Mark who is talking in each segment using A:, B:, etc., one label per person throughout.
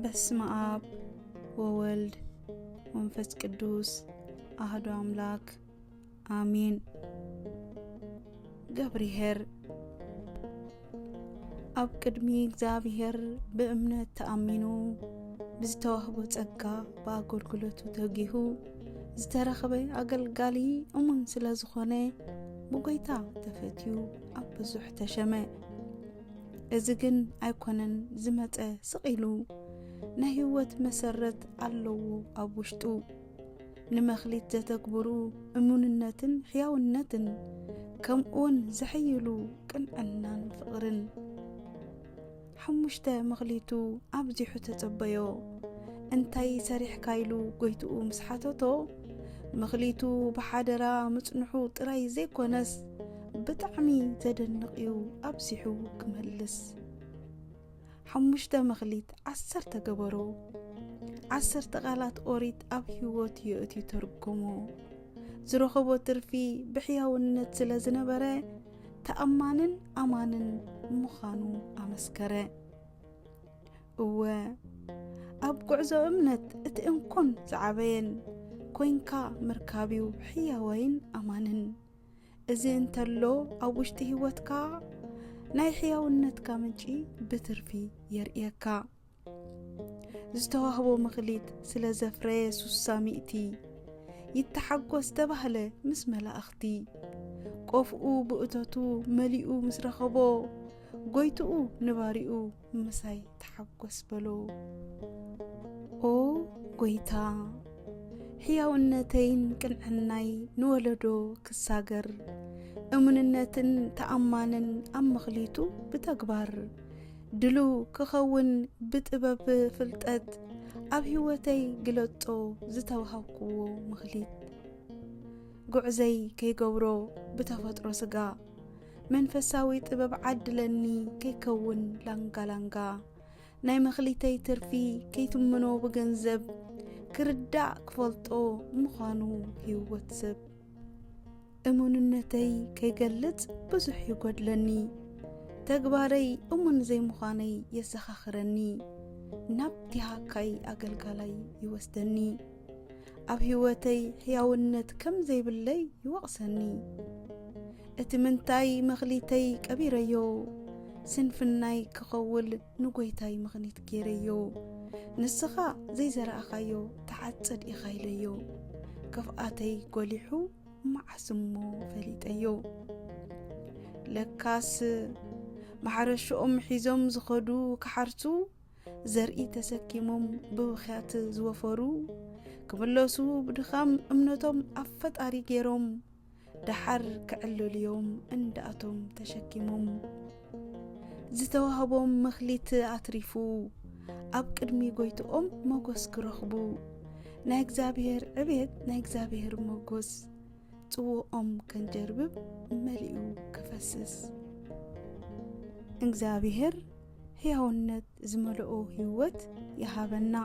A: በስመ አብ ወወልድ ወመንፈስ ቅዱስ አሐዱ አምላክ አሜን። ገብርኄር ኣብ ቅድሚ እግዚአብሔር በእምነት ተኣሚኑ ብዝተዋህቦ ጸጋ በአገልግሎቱ ተጊሁ ዝተረኸበ አገልጋሊ እሙን ስለ ዝኾነ ብጎይታ ተፈትዩ ኣብ ብዙሕ ተሸመ። እዚ ግን ኣይኮነን ዝመፀ ስቂሉ ናይ ህይወት መሰረት ኣለዎ ኣብ ውሽጡ ንመኽሊት ዘተግብሩ እሙንነትን ሕያውነትን ከምኡውን ዘሕይሉ ቅንዕናን ፍቕርን ሓሙሽተ መኽሊቱ ኣብዚሑ ተጸበዮ እንታይ ሰሪሕካ ኢሉ ጎይትኡ ምስ ሓተቶ መኽሊቱ ብሓደራ ምጽንሑ ጥራይ ዘይኮነስ ብጣዕሚ ዘደንቕ እዩ ኣብዚሑ ክመልስ። ሓሙሽተ መኽሊት 10 ተገበሮ 10 ቃላት ኦሪት ኣብ ህይወት የእትዩ ተርጎሞ ዝረኸቦ ትርፊ ብሕያውነት ስለ ዝነበረ ተኣማንን ኣማንን ምዃኑ ኣመስከረ። እወ ኣብ ጉዕዞ እምነት እቲ እንኮን ዝዓበየን ኮንካ ምርካቢው ሕያወይን ኣማንን እዚ እንተሎ ኣብ ውሽጢ ህይወትካ ናይ ሕያውነትካ ምንጪ ብትርፊ የርእየካ። ዝተዋህቦ መኽሊት ስለ ዘፍረየ 60 ይተሓጐስ ተባህለ ምስ መላእኽቲ ቆፍኡ ብእቶቱ መሊኡ ምስ ረኸቦ ጎይትኡ ንባሪኡ ምሳይ ተሓጐስ በሎ። ኦ ጎይታ ሕያውነተይን ቅንዕናይ ንወለዶ ክሳገር እሙንነትን ተኣማንን ኣብ መኽሊቱ ብተግባር ድሉ ክኸውን ብጥበብ ፍልጠት ኣብ ህይወተይ ግለጾ ዝተዋሃብክዎ መኽሊት ጉዕዘይ ከይገብሮ ብተፈጥሮ ስጋ መንፈሳዊ ጥበብ ዓድለኒ ከይከውን ላንጋላንጋ ናይ መኽሊተይ ትርፊ ከይትምኖ ብገንዘብ ክርዳእ ክፈልጦ ምዃኑ ህይወት ሰብ እሙንነተይ ከይገልጽ ብዙሕ ይጐድለኒ ተግባረይ እሙን ዘይምዃነይ የዘኻኽረኒ ናብቲ ሃካይ ኣገልጋላይ ይወስደኒ ኣብ ህይወተይ ሕያውነት ከም ዘይብለይ ይወቕሰኒ። እቲ ምንታይ መኽሊተይ ቀቢረዮ ስንፍናይ ክኸውል ንጐይታይ ምኽኒት ገይረዮ ንስኻ ዘይዘረኣኻዮ ተዓጸድ ኢኻ ኢለዮ ከፍኣተይ ጐሊሑ ማዓስሞ ፈሊጠዮ። ለካስ ማሕረሾኦም ሒዞም ዝኸዱ ክሓርሱ ዘርኢ ተሰኪሞም ብውኽያት ዝወፈሩ ክምለሱ ብድኻም እምነቶም ኣብ ፈጣሪ ገይሮም ደሓር ክዕልልዮም እንዳኣቶም ተሸኪሞም ዝተዋህቦም መኽሊት ኣትሪፉ ኣብ ቅድሚ ጎይትኦም መጎስ ክረኽቡ ናይ እግዚአብሔር ዕቤት ናይ እግዚአብሔር መጎስ ጽውኦም ከንጀርብብ መሊኡ ክፈስስ እግዚአብሔር ሕያውነት ዝመልኦ ህይወት ይሃበና።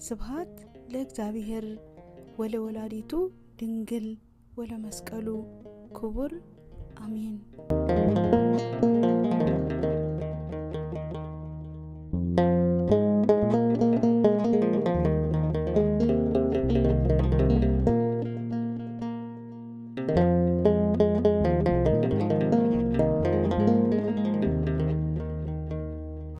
A: ስብሃት ለእግዚአብሔር ወለወላዲቱ ድንግል ወለመስቀሉ ክቡር አሜን።